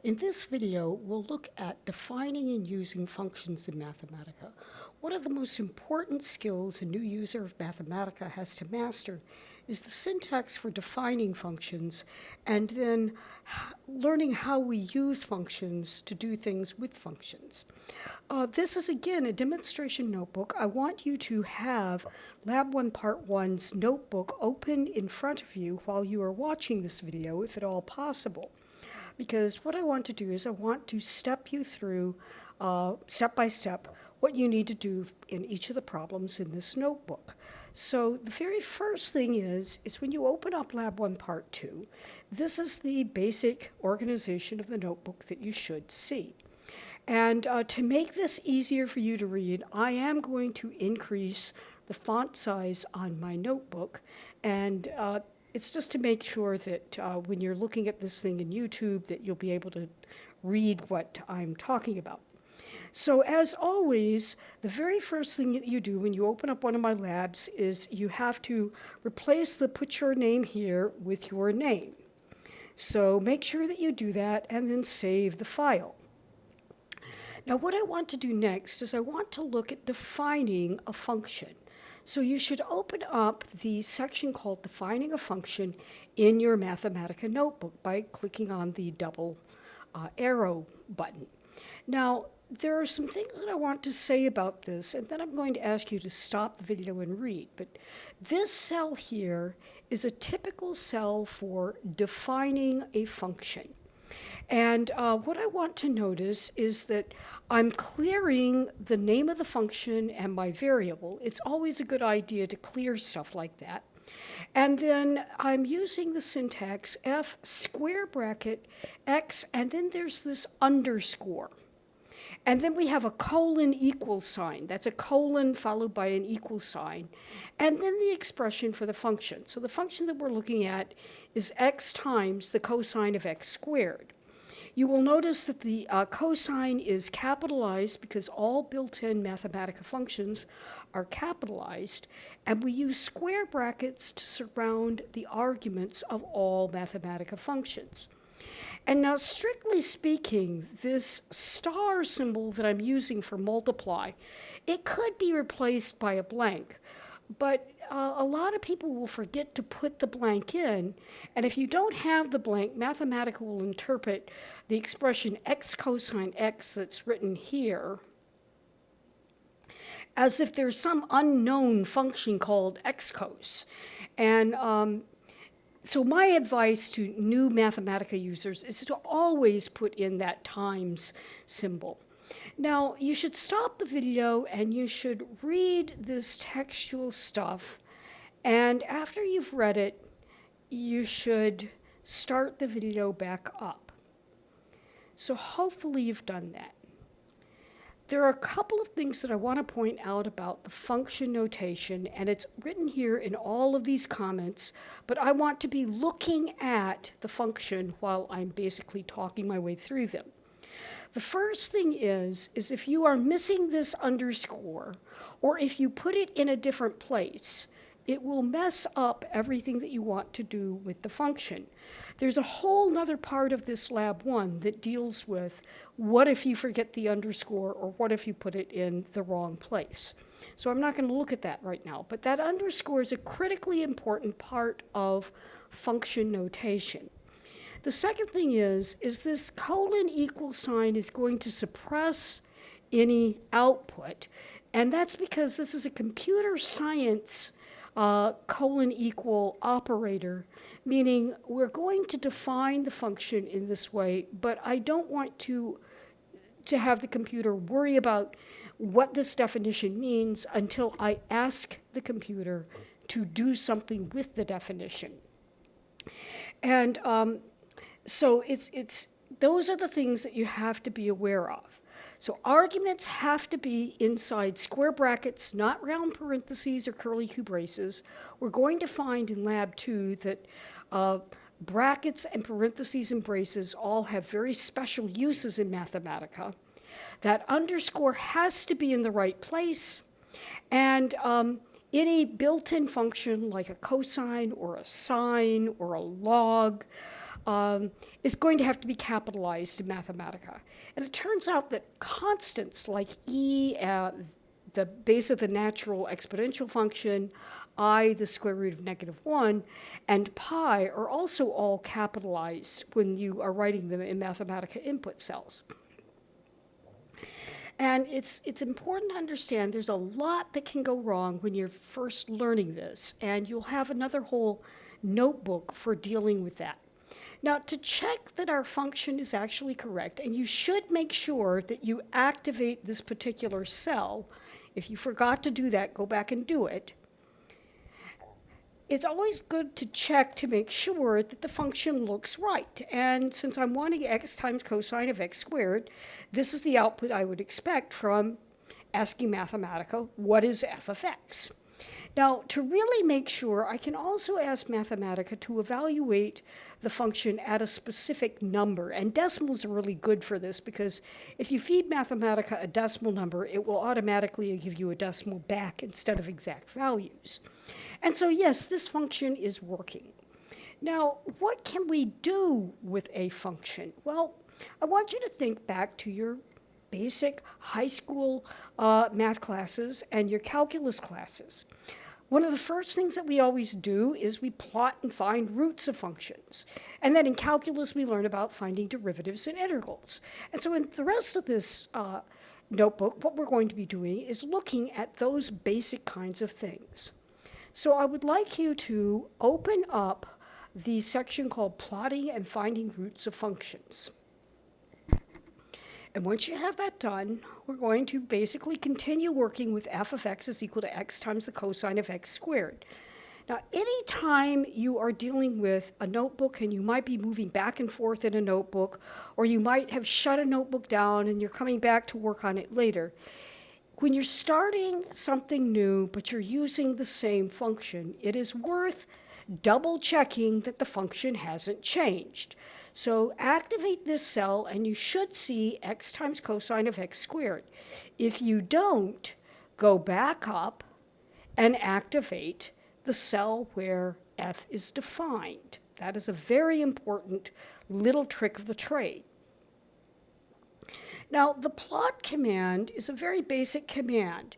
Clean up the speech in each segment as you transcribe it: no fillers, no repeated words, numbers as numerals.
In this video, we'll look at defining and using functions in Mathematica. One of the most important skills a new user of Mathematica has to master is the syntax for defining functions and then learning how we use functions to do things with functions. This is again a demonstration notebook. I want you to have Lab1 Part1's notebook open in front of you while you are watching this video, if at all possible. Because what I want to do is I want to step you through, step by step, what you need to do in each of the problems in this notebook. So the very first thing is when you open up Lab1 Part 2, this is the basic organization of the notebook that you should see. And to make this easier for you to read, I am going to increase the font size on my notebook, and it's just to make sure that when you're looking at this thing in YouTube that you'll be able to read what I'm talking about. So as always, the very first thing that you do when you open up one of my labs is you have to replace the put your name here with your name. So make sure that you do that and then save the file. Now what I want to do next is I want to look at defining a function. So you should open up the section called Defining a Function in your Mathematica notebook by clicking on the double arrow button. Now, there are some things that I want to say about this, and then I'm going to ask you to stop the video and read. But this cell here is a typical cell for defining a function. And what I want to notice is that I'm clearing the name of the function and my variable. It's always a good idea to clear stuff like that. And then I'm using the syntax f square bracket x, and then there's this underscore. And then we have a colon equal sign. That's a colon followed by an equal sign. And then the expression for the function. So the function that we're looking at is x times the cosine of x squared. You will notice that the cosine is capitalized because all built-in Mathematica functions are capitalized, and we use square brackets to surround the arguments of all Mathematica functions. And now, strictly speaking, this star symbol that I'm using for multiply, it could be replaced by a blank, but a lot of people will forget to put the blank in, and if you don't have the blank, Mathematica will interpret the expression x cosine x that's written here as if there's some unknown function called x cos. And so my advice to new Mathematica users is to always put in that times symbol. Now, you should stop the video and you should read this textual stuff, and after you've read it, you should start the video back up. So hopefully you've done that. There are a couple of things that I want to point out about the function notation, and it's written here in all of these comments, but I want to be looking at the function while I'm basically talking my way through them. The first thing is if you are missing this underscore, or if you put it in a different place, it will mess up everything that you want to do with the function. There's a whole other part of this Lab 1 that deals with what if you forget the underscore, or what if you put it in the wrong place. So I'm not going to look at that right now, but that underscore is a critically important part of function notation. The second thing is this colon equal sign is going to suppress any output, and that's because this is a computer science colon equal operator, meaning we're going to define the function in this way, but I don't want to have the computer worry about what this definition means until I ask the computer to do something with the definition. And so those are the things that you have to be aware of. So arguments have to be inside square brackets, not round parentheses or curly braces. We're going to find in Lab 2 that brackets and parentheses and braces all have very special uses in Mathematica. That underscore has to be in the right place, and any built-in function like a cosine or a sine or a log is going to have to be capitalized in Mathematica. And it turns out that constants like e, the base of the natural exponential function, I, the square root of -1, and pi are also all capitalized when you are writing them in Mathematica input cells. And it's important to understand there's a lot that can go wrong when you're first learning this, and you'll have another whole notebook for dealing with that. Now, to check that our function is actually correct, and you should make sure that you activate this particular cell. If you forgot to do that, go back and do it. It's always good to check to make sure that the function looks right. And since I'm wanting x times cosine of x squared, this is the output I would expect from asking Mathematica, what is f of x? Now, to really make sure, I can also ask Mathematica to evaluate the function at a specific number. And decimals are really good for this, because if you feed Mathematica a decimal number, it will automatically give you a decimal back instead of exact values. And so, yes, this function is working. Now, what can we do with a function? Well, I want you to think back to your basic high school math classes and your calculus classes. One of the first things that we always do is we plot and find roots of functions. And then in calculus, we learn about finding derivatives and integrals. And so in the rest of this notebook, what we're going to be doing is looking at those basic kinds of things. So I would like you to open up the section called Plotting and Finding Roots of Functions. And once you have that done, we're going to basically continue working with f of x is equal to x times the cosine of x squared. Now, anytime you are dealing with a notebook and you might be moving back and forth in a notebook, or you might have shut a notebook down and you're coming back to work on it later, when you're starting something new, but you're using the same function, it is worth double checking that the function hasn't changed. So activate this cell and you should see x times cosine of x squared. If you don't, go back up and activate the cell where f is defined. That is a very important little trick of the trade. Now, the plot command is a very basic command.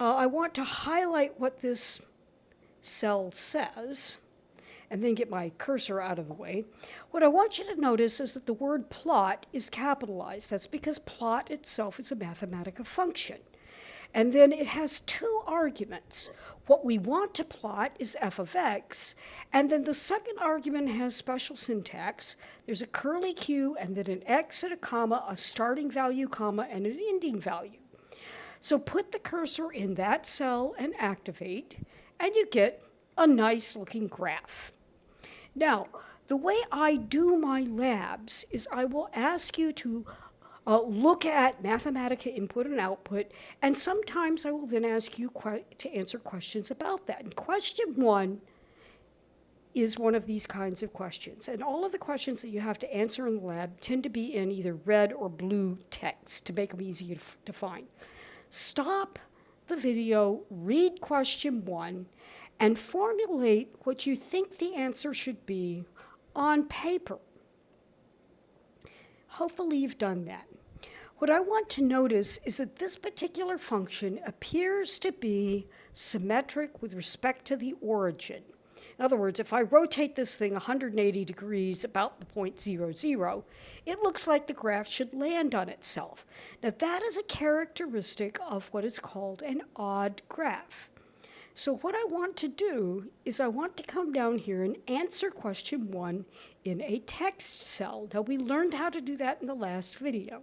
I want to highlight what this cell says, and then get my cursor out of the way. What I want you to notice is that the word plot is capitalized. That's because plot itself is a Mathematica function. And then it has two arguments. What we want to plot is f of x, and then the second argument has special syntax. There's a curly Q, and then an x and a comma, a starting value, comma, and an ending value. So put the cursor in that cell and activate, and you get a nice looking graph. Now, the way I do my labs is I will ask you to look at Mathematica input and output, and sometimes I will then ask you to answer questions about that. And question 1 is one of these kinds of questions. And all of the questions that you have to answer in the lab tend to be in either red or blue text to make them easy to find. Stop the video, read question 1, and formulate what you think the answer should be on paper. Hopefully you've done that. What I want to notice is that this particular function appears to be symmetric with respect to the origin. In other words, if I rotate this thing 180 degrees about the point 0, 0, it looks like the graph should land on itself. Now that is a characteristic of what is called an odd graph. So what I want to do is I want to come down here and answer question 1 in a text cell. Now we learned how to do that in the last video.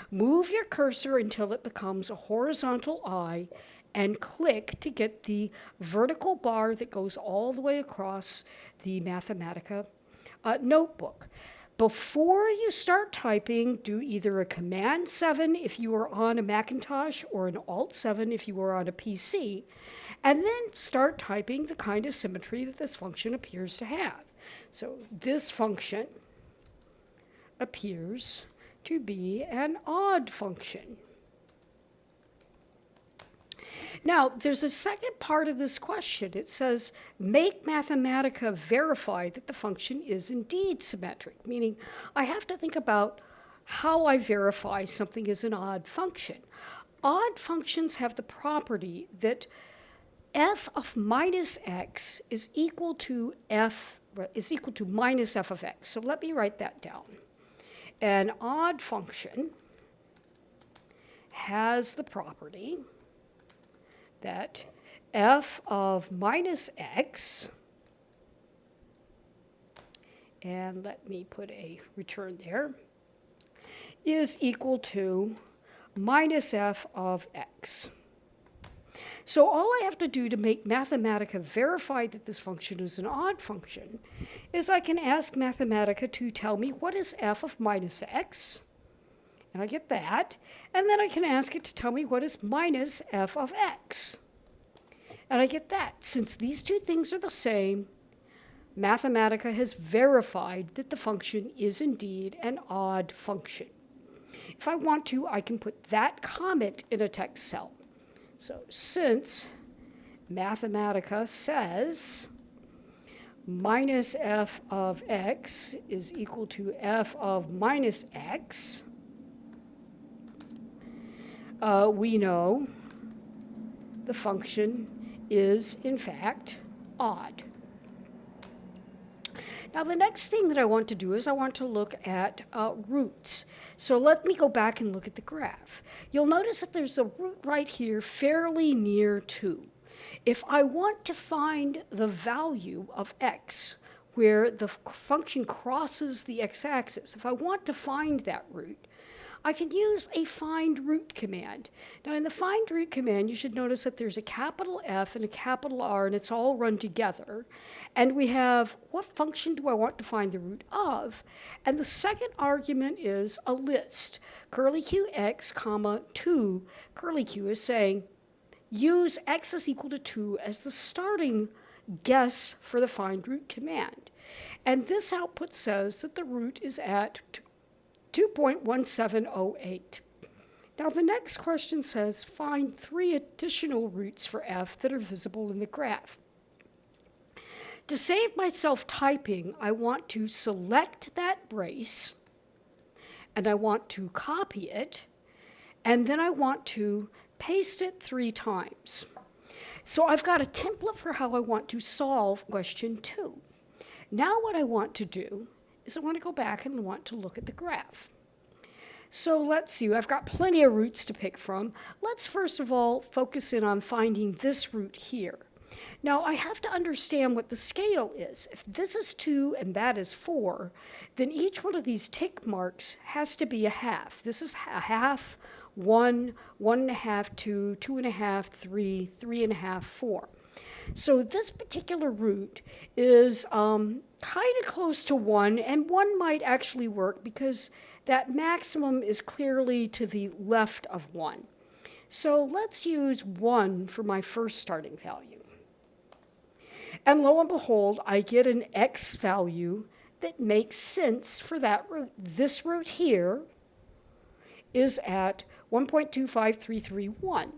Move your cursor until it becomes a horizontal eye and click to get the vertical bar that goes all the way across the Mathematica notebook. Before you start typing, do either a Command 7 if you are on a Macintosh or an Alt 7 if you are on a PC, and then start typing the kind of symmetry that this function appears to have. So this function appears to be an odd function. Now, there's a second part of this question. It says, make Mathematica verify that the function is indeed symmetric, meaning I have to think about how I verify something is an odd function. Odd functions have the property that f of minus x is equal to minus f of x. So let me write that down. An odd function has the property that f of minus x, and let me put a return there, is equal to minus f of x. So all I have to do to make Mathematica verify that this function is an odd function is I can ask Mathematica to tell me what is f of minus x, and I get that, and then I can ask it to tell me what is minus f of x, and I get that. Since these two things are the same, Mathematica has verified that the function is indeed an odd function. If I want to, I can put that comment in a text cell. So since Mathematica says minus f of x is equal to f of minus x, we know the function is, in fact, odd. Now, the next thing that I want to do is I want to look at roots. So let me go back and look at the graph. You'll notice that there's a root right here fairly near 2. If I want to find the value of x, where the function crosses the x-axis, if I want to find that root, I can use a FindRoot command. Now, in the FindRoot command, you should notice that there's a capital F and a capital R, and it's all run together. And we have, what function do I want to find the root of? And the second argument is a list. Curly Q x, comma, 2. Curly Q is saying, use x is equal to 2 as the starting guess for the FindRoot command. And this output says that the root is at 2.1708. Now the next question says find 3 additional roots for f that are visible in the graph. To save myself typing, I want to select that brace, and I want to copy it, and then I want to paste it 3 times. So I've got a template for how I want to solve question 2. Now what I want to do is I want to go back and want to look at the graph. So let's see, I've got plenty of roots to pick from. Let's first of all focus in on finding this root here. Now I have to understand what the scale is. If this is 2 and that is 4, then each one of these tick marks has to be a half. This is a half, 1, 1.5, 2, 2.5, 3, 3.5, 4. So this particular root is kind of close to 1, and 1 might actually work because that maximum is clearly to the left of 1. So let's use 1 for my first starting value. And lo and behold, I get an x value that makes sense for that root. This root here is at 1.25331.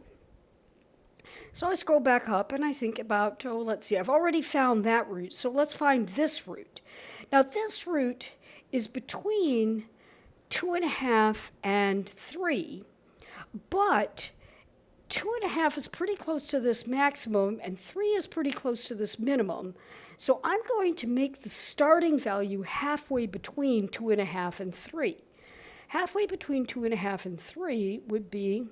So I scroll back up and I think about, let's see, I've already found that root, so let's find this root. Now this root is between 2.5 and 3, but 2.5 is pretty close to this maximum and 3 is pretty close to this minimum. So I'm going to make the starting value halfway between 2.5 and 3. Halfway between 2.5 and 3 would be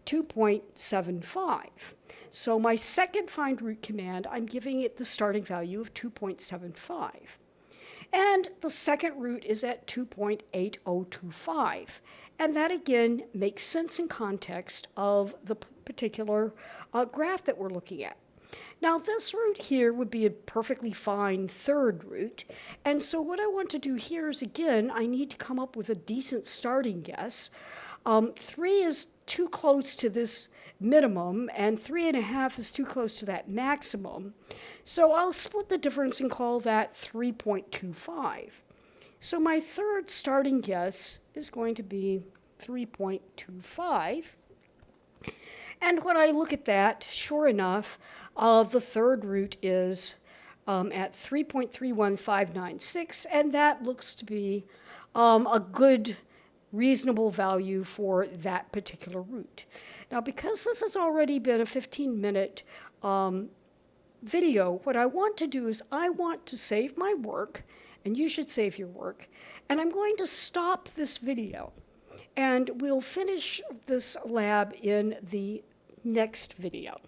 2.75. So my second FindRoot command, I'm giving it the starting value of 2.75. And the second root is at 2.8025. And that again makes sense in context of the particular graph that we're looking at. Now this root here would be a perfectly fine third root. And so what I want to do here is, again, I need to come up with a decent starting guess. 3 is too close to this minimum, and 3.5 is too close to that maximum. So I'll split the difference and call that 3.25. So my third starting guess is going to be 3.25. And when I look at that, sure enough, the third root is at 3.31596, and that looks to be a good, reasonable value for that particular root. Now, because this has already been a 15-minute video, what I want to do is I want to save my work, and you should save your work, and I'm going to stop this video. And we'll finish this lab in the next video.